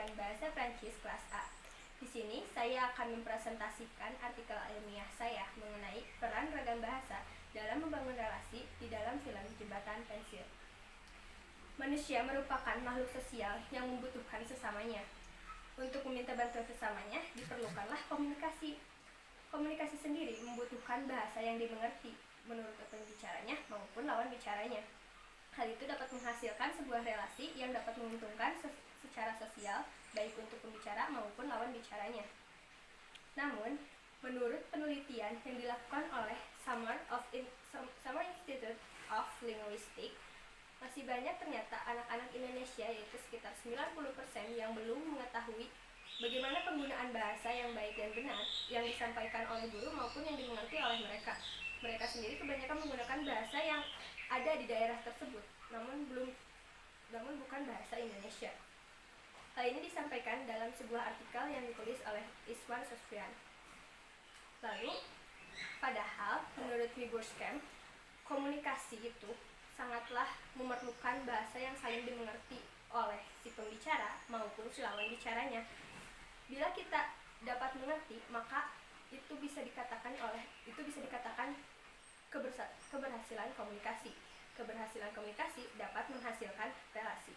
Pendidikan Bahasa Prancis kelas A. Di sini saya akan mempresentasikan artikel ilmiah saya mengenai peran ragam bahasa dalam membangun relasi di dalam film Jembatan Pensil. Manusia merupakan makhluk sosial yang membutuhkan sesamanya. Untuk meminta bantuan sesamanya, diperlukanlah komunikasi. Komunikasi sendiri membutuhkan bahasa yang dimengerti menurut pembicaranya maupun lawan bicaranya. Hal itu dapat menghasilkan sebuah relasi yang dapat menguntungkan secara sosial, baik untuk pembicara maupun lawan bicaranya. Namun, menurut penelitian yang dilakukan oleh Summer Institute of Linguistics, masih banyak ternyata anak-anak Indonesia, yaitu sekitar 90%, yang belum mengetahui bagaimana penggunaan bahasa yang baik dan benar yang disampaikan oleh guru maupun yang dimengerti oleh mereka. Mereka sendiri kebanyakan menggunakan bahasa yang ada di daerah tersebut, namun bukan bahasa Indonesia. Hal ini disampaikan dalam sebuah artikel yang ditulis oleh Iswan Sofyan. Lalu, padahal menurut Vygotsky, komunikasi itu sangatlah memerlukan bahasa yang saling dimengerti oleh si pembicara maupun si lawan bicaranya. Bila kita dapat mengerti, maka itu bisa dikatakan keberhasilan komunikasi. Keberhasilan komunikasi dapat menghasilkan relasi.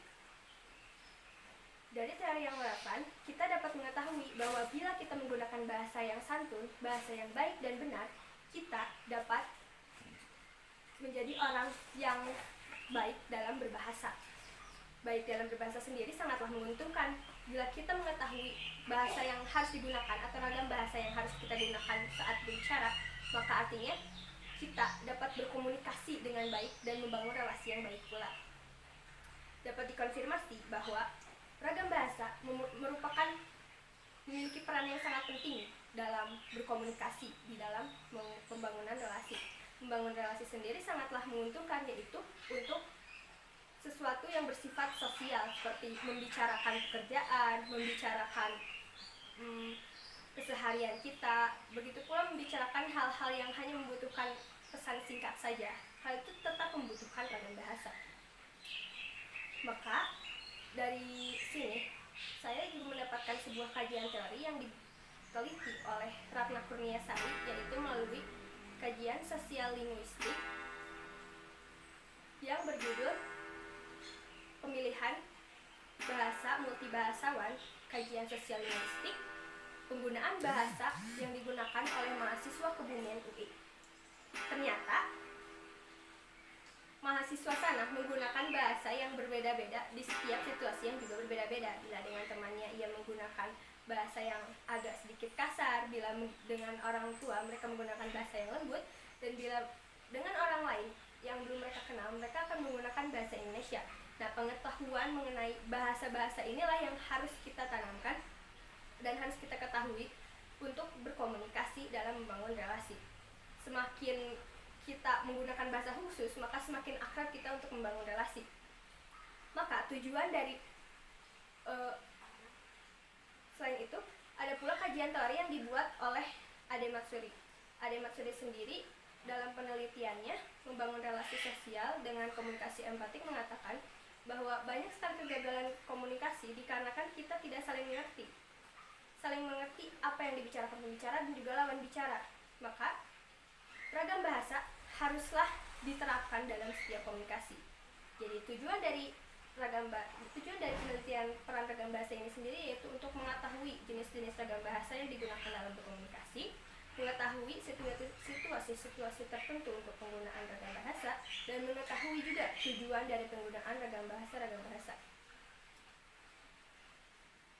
Dari teori yang relevan, kita dapat mengetahui bahwa bila kita menggunakan bahasa yang santun, bahasa yang baik dan benar, kita dapat menjadi orang yang baik dalam berbahasa. Baik dalam berbahasa sendiri sangatlah menguntungkan. Bila kita mengetahui bahasa yang harus digunakan atau ragam bahasa yang harus kita gunakan saat berbicara, maka artinya kita dapat berkomunikasi dengan baik dan membangun relasi yang baik pula. Dapat dikonfirmasi bahwa ragam bahasa memiliki peran yang sangat penting dalam berkomunikasi di dalam pembangunan relasi. Membangun relasi sendiri sangatlah menguntungkan, yaitu untuk sesuatu yang bersifat sosial seperti membicarakan pekerjaan, membicarakan keseharian kita, begitu pula membicarakan hal-hal yang hanya membutuhkan pesan singkat saja. Hal itu tetap membutuhkan ragam bahasa. Maka dari sini saya juga mendapatkan sebuah kajian teori yang diteliti oleh Ratna Kurniasari, yaitu melalui kajian sosial linguistik yang berjudul Pemilihan Bahasa Multibahasawan, Kajian Sosial Linguistik, Penggunaan Bahasa yang digunakan oleh mahasiswa Kebumen UI. Ternyata mahasiswa sana menggunakan bahasa yang berbeda-beda di setiap situasi yang juga berbeda-beda. Bila dengan temannya ia menggunakan bahasa yang agak sedikit kasar, bila dengan orang tua mereka menggunakan bahasa yang lembut, dan bila dengan orang lain yang belum mereka kenal, mereka akan menggunakan bahasa Indonesia. Nah, pengetahuan mengenai bahasa-bahasa inilah yang harus kita tanamkan dan harus kita ketahui untuk berkomunikasi dalam membangun relasi. Semakin kita menggunakan bahasa khusus, maka semakin akrab kita untuk membangun relasi. Maka tujuan dari selain itu, ada pula kajian teori yang dibuat oleh Ade Matsuri. Ade Matsuri sendiri dalam penelitiannya membangun relasi sosial dengan komunikasi empatik mengatakan bahwa banyak sekali kegagalan komunikasi dikarenakan kita tidak saling mengerti. Saling mengerti apa yang dibicarakan pembicara dan juga lawan bicara. Maka ragam bahasa haruslah diterapkan dalam setiap komunikasi. Jadi tujuan dari penelitian peran ragam bahasa ini sendiri yaitu untuk mengetahui jenis-jenis ragam bahasa yang digunakan dalam berkomunikasi, mengetahui situasi-situasi tertentu untuk penggunaan ragam bahasa, dan mengetahui juga tujuan dari penggunaan ragam bahasa.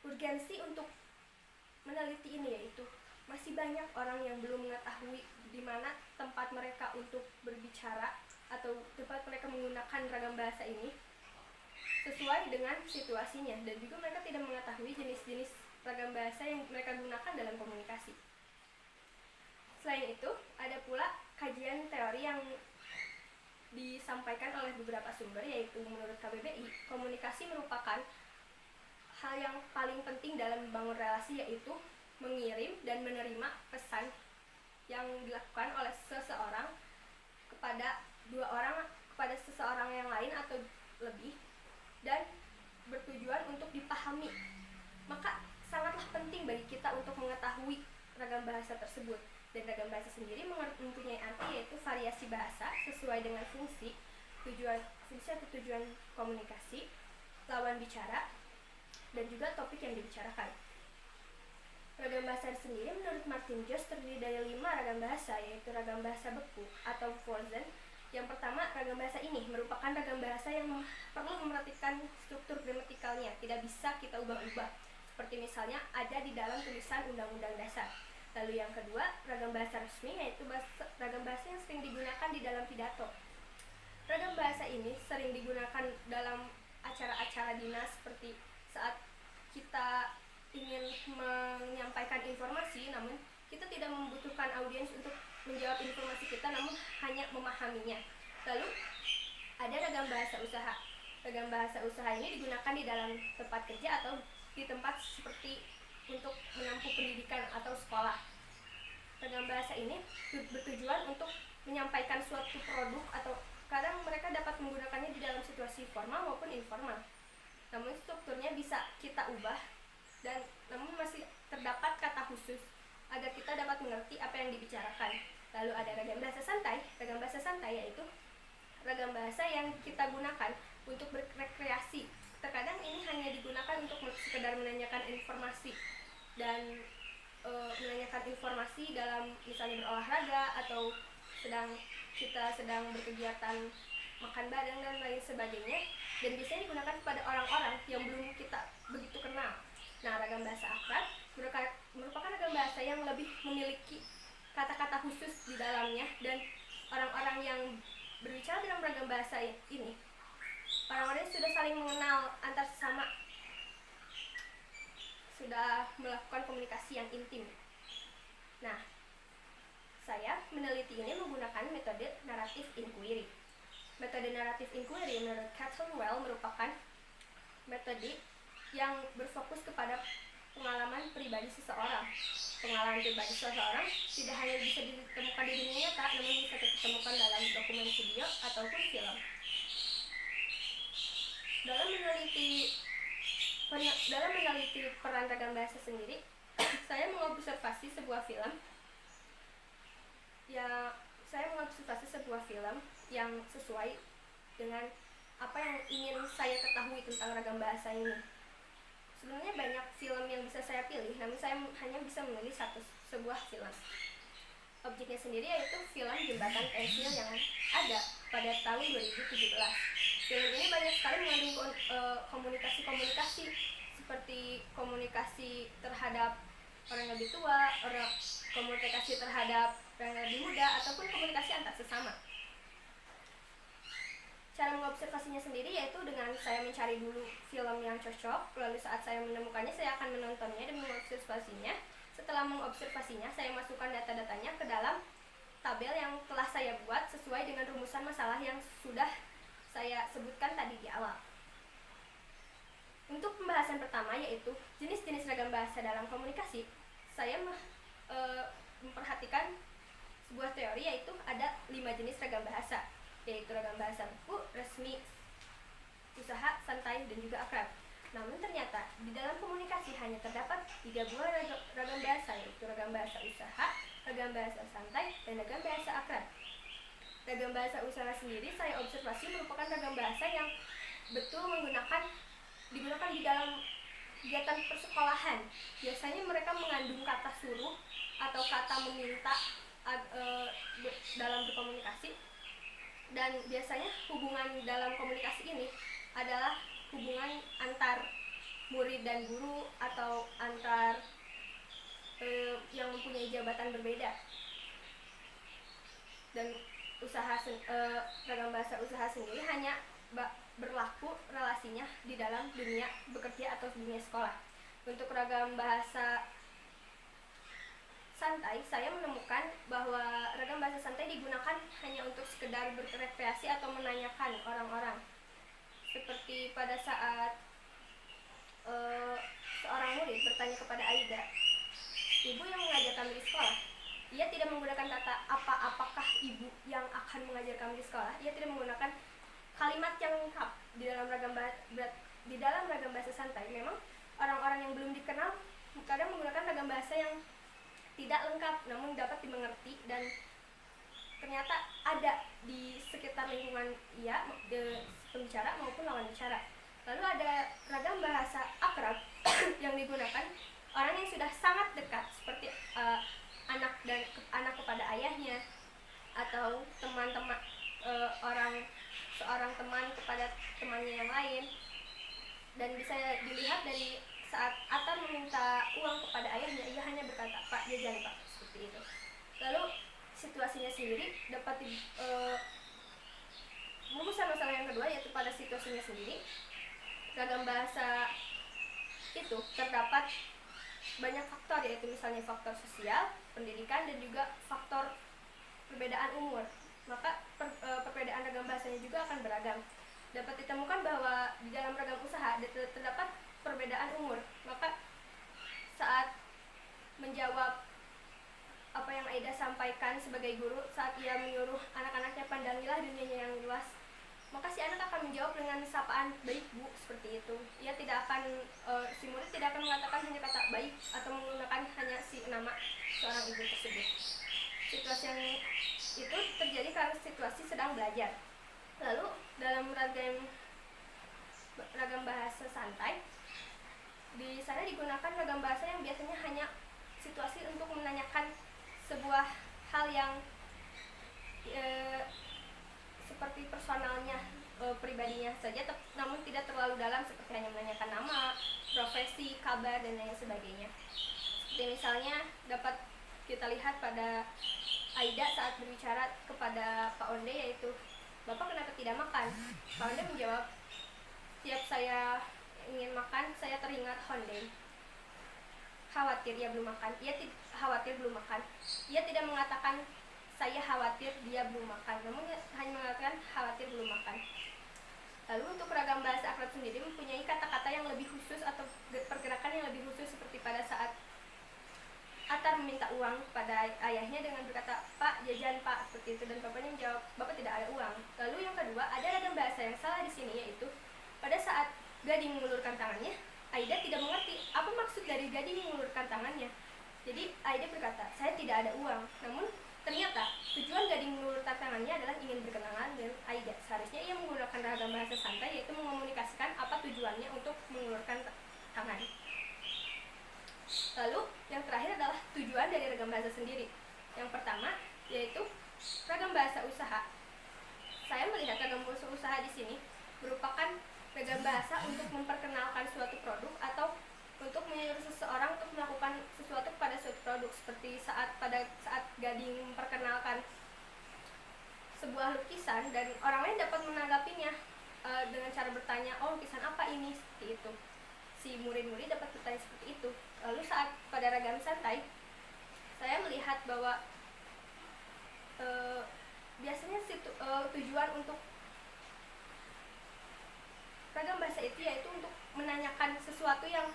Urgensi untuk meneliti ini yaitu masih banyak orang yang belum mengetahui di mana tempat mereka untuk berbicara atau tempat mereka menggunakan ragam bahasa ini sesuai dengan situasinya, dan juga mereka tidak mengetahui jenis-jenis ragam bahasa yang mereka gunakan dalam komunikasi. Selain itu, ada pula kajian teori yang disampaikan oleh beberapa sumber, yaitu menurut KBBI, komunikasi merupakan hal yang paling penting dalam membangun relasi, yaitu mengirim dan menerima pesan yang dilakukan oleh seseorang kepada kepada seseorang yang lain atau lebih, dan bertujuan untuk dipahami Maka sangatlah penting bagi kita untuk mengetahui ragam bahasa tersebut. Dan ragam bahasa sendiri mempunyai arti, yaitu variasi bahasa sesuai dengan fungsi atau tujuan komunikasi, lawan bicara, dan juga topik yang dibicarakan. Ragam bahasa sendiri menurut Martin Jost terdiri dari 5 ragam bahasa, yaitu ragam bahasa beku atau frozen. Yang pertama, ragam bahasa ini merupakan ragam bahasa yang perlu memperhatikan struktur gramatikalnya, tidak bisa kita ubah-ubah, seperti misalnya ada di dalam tulisan Undang-Undang Dasar. Lalu yang kedua, ragam bahasa resmi, yaitu ragam bahasa yang sering digunakan di dalam pidato. Ragam bahasa ini sering digunakan dalam acara-acara dinas, seperti saat kita ingin menyampaikan informasi, namun kita tidak membutuhkan audiens untuk menjawab informasi kita, namun hanya memahaminya. Lalu ada ragam bahasa usaha. Ragam bahasa usaha ini digunakan di dalam tempat kerja atau di tempat seperti untuk menempuh pendidikan atau sekolah. Ragam bahasa ini bertujuan untuk menyampaikan suatu produk, atau kadang mereka dapat menggunakannya di dalam situasi formal maupun informal. Namun strukturnya bisa kita ubah, dan namun masih terdapat kata khusus agar kita dapat mengerti apa yang dibicarakan. Lalu ada ragam bahasa santai. Ragam bahasa santai yaitu ragam bahasa yang kita gunakan untuk berrekreasi. Terkadang ini hanya digunakan untuk sekedar menanyakan informasi dan menanyakan informasi dalam misalnya berolahraga, atau kita sedang berkegiatan makan bareng dan lain sebagainya, dan biasanya digunakan pada orang-orang yang belum kita begitu kenal. Nah, ragam bahasa akrab merupakan ragam bahasa yang lebih memiliki kata-kata khusus di dalamnya, dan orang-orang yang berbicara dalam ragam bahasa ini, orang-orang sudah saling mengenal antar sesama, sudah melakukan komunikasi yang intim. Nah, saya meneliti ini menggunakan metode narrative inquiry. Metode narrative inquiry menurut Catherwell merupakan metode yang berfokus kepada pengalaman pribadi seseorang. Pengalaman pribadi seseorang tidak hanya bisa ditemukan di dunia nyata, namun bisa ditemukan dalam dokumen video ataupun film. Dalam meneliti peran ragam bahasa sendiri, saya mengobservasi sebuah film yang sesuai dengan apa yang ingin saya ketahui tentang ragam bahasa ini. Sebenarnya banyak film yang bisa saya pilih, namun saya hanya bisa memilih sebuah film. Objeknya sendiri yaitu film Jembatan Pensil yang ada pada tahun 2017. Film ini banyak sekali mengandung komunikasi-komunikasi, seperti komunikasi terhadap orang yang lebih tua, komunikasi terhadap orang yang lebih muda, ataupun komunikasi antar sesama. Cara mengobservasinya sendiri yaitu dengan saya mencari dulu film yang cocok, lalu saat saya menemukannya saya akan menontonnya dan mengobservasinya. Setelah mengobservasinya, saya masukkan data-datanya ke dalam tabel yang telah saya buat sesuai dengan rumusan masalah yang sudah saya sebutkan tadi di awal. Untuk pembahasan pertama yaitu jenis-jenis ragam bahasa dalam komunikasi, saya memperhatikan sebuah teori yaitu ada 5 jenis ragam bahasa, yaitu ragam bahasa beku, resmi, usaha, santai, dan juga akrab. Namun ternyata di dalam komunikasi hanya terdapat 3 buah ragam bahasa, yaitu ragam bahasa usaha, ragam bahasa santai, dan ragam bahasa akrab. Ragam bahasa usaha sendiri saya observasi merupakan ragam bahasa yang betul digunakan di dalam kegiatan persekolahan. Biasanya mereka mengandung kata suruh atau kata meminta dalam berkomunikasi, dan biasanya hubungan dalam komunikasi ini adalah hubungan antar murid dan guru, atau antar yang mempunyai jabatan berbeda. Dan ragam bahasa usaha sendiri hanya berlaku relasinya di dalam dunia bekerja atau dunia sekolah. Untuk ragam bahasa santai, saya menemukan bahwa ragam bahasa santai digunakan hanya untuk sekedar berrekreasi atau menanyakan orang-orang. Seperti pada saat seorang murid bertanya kepada Aida, "Ibu yang mengajar kami di sekolah." Ia tidak menggunakan kata apakah ibu yang akan mengajar kami di sekolah. Ia tidak menggunakan kalimat yang lengkap di dalam ragam bahasa santai. Memang orang-orang yang belum dikenal kadang menggunakan ragam bahasa yang tidak lengkap namun dapat dimengerti dan ternyata ada di sekitar lingkungan pembicara maupun lawan bicara. Lalu ada ragam bahasa akrab yang digunakan orang yang sudah sangat dekat seperti anak kepada ayahnya atau teman-teman seorang teman kepada temannya yang lain. Dan bisa dilihat dari saat Atar meminta uang kepada ayahnya, ia hanya berkata, "Pak, jajan Pak," seperti itu. Lalu situasinya sendiri dapat merumuskan masalah yang kedua, yaitu pada situasinya sendiri ragam bahasa itu terdapat banyak faktor, yaitu misalnya faktor sosial, pendidikan, dan juga faktor perbedaan umur. Maka perbedaan ragam bahasanya juga akan beragam. Dapat ditemukan bahwa di dalam ragam usaha terdapat perbedaan umur. Maka saat menjawab apa yang Aida sampaikan sebagai guru, saat ia menyuruh anak-anaknya pandangilah dunianya yang luas, maka si anak akan menjawab dengan sapaan baik bu, seperti itu. Ia tidak akan si murid tidak akan mengatakan hanya kata baik atau menggunakan hanya si nama seorang ibu tersebut. Situasi yang itu terjadi karena situasi sedang belajar. Lalu dalam ragam bahasa santai, di sana digunakan ragam bahasa yang biasanya hanya situasi untuk menanyakan sebuah hal yang seperti personalnya, pribadinya saja, namun tidak terlalu dalam, seperti hanya menanyakan nama, profesi, kabar, dan lain sebagainya. Seperti misalnya dapat kita lihat pada Aida saat berbicara kepada Pak Onde, yaitu, "Bapak kenapa tidak makan?" Pak Onde menjawab, "Setiap saya ingin makan, saya teringat Honde. Khawatir ia belum makan." Khawatir belum makan. Ia tidak mengatakan saya khawatir dia belum makan, namun hanya mengatakan khawatir belum makan. Lalu untuk ragam bahasa akrab sendiri mempunyai kata-kata yang lebih khusus atau pergerakan yang lebih khusus, seperti pada saat Atar meminta uang pada ayahnya dengan berkata, "Pak, jajan Pak," seperti itu, dan bapaknya menjawab, "Bapak tidak ada uang." Lalu yang kedua, ada ragam bahasa yang salah di sini, yaitu pada saat Gading mengulurkan tangannya, Aida tidak mengerti apa maksud dari Gading mengulurkan tangannya. Jadi Aida berkata, "Saya tidak ada uang." Namun ternyata tujuan Gading mengulurkan tangannya adalah ingin berkenalan dengan Aida. Seharusnya ia menggunakan ragam bahasa santai, yaitu mengomunikasikan apa tujuannya untuk mengulurkan tangan. Lalu yang terakhir adalah tujuan dari ragam bahasa sendiri. Yang pertama yaitu ragam bahasa usaha. Saya melihat ragam bahasa usaha di sini merupakan ragam bahasa untuk memperkenalkan suatu produk atau untuk menyuruh seseorang untuk melakukan sesuatu pada suatu produk, seperti pada saat Gading memperkenalkan sebuah lukisan dan orang lain dapat menanggapinya dengan cara bertanya, "Oh, lukisan apa ini?" seperti itu. Si murid-murid dapat bertanya seperti itu. Lalu saat pada ragam santai, saya melihat bahwa biasanya tujuan untuk ragam bahasa itu yaitu untuk menanyakan sesuatu yang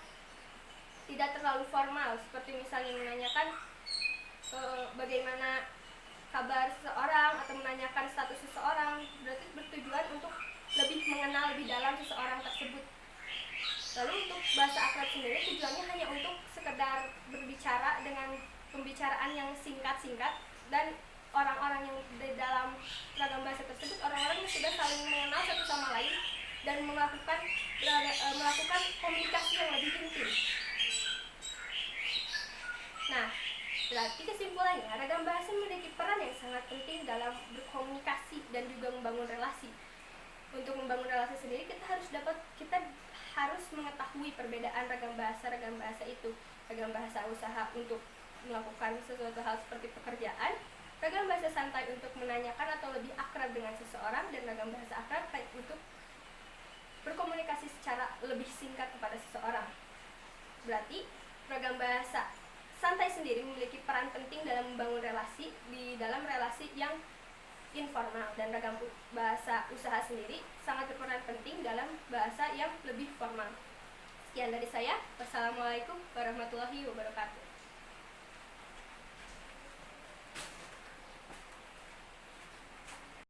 tidak terlalu formal, seperti misalnya menanyakan bagaimana kabar seseorang atau menanyakan status seseorang. Berarti bertujuan untuk lebih mengenal lebih dalam seseorang tersebut. Lalu untuk bahasa akrab sendiri tujuannya hanya untuk sekedar berbicara dengan pembicaraan yang singkat-singkat, dan orang-orang yang di dalam ragam bahasa tersebut orang-orang yang sudah saling mengenal satu sama lain dan melakukan komunikasi yang lebih intim. Nah, berarti kesimpulannya ragam bahasa memiliki peran yang sangat penting dalam berkomunikasi dan juga membangun relasi. Untuk membangun relasi sendiri kita harus mengetahui perbedaan ragam bahasa itu. Ragam bahasa usaha untuk melakukan sesuatu hal seperti pekerjaan, ragam bahasa santai untuk menanyakan atau lebih akrab dengan seseorang, dan ragam bahasa akrab untuk berkomunikasi secara lebih singkat kepada seseorang. Berarti ragam bahasa santai sendiri memiliki peran penting dalam membangun relasi di dalam relasi yang informal, dan ragam bahasa usaha sendiri sangat berperan penting dalam bahasa yang lebih formal. Sekian dari saya. Wassalamualaikum warahmatullahi wabarakatuh.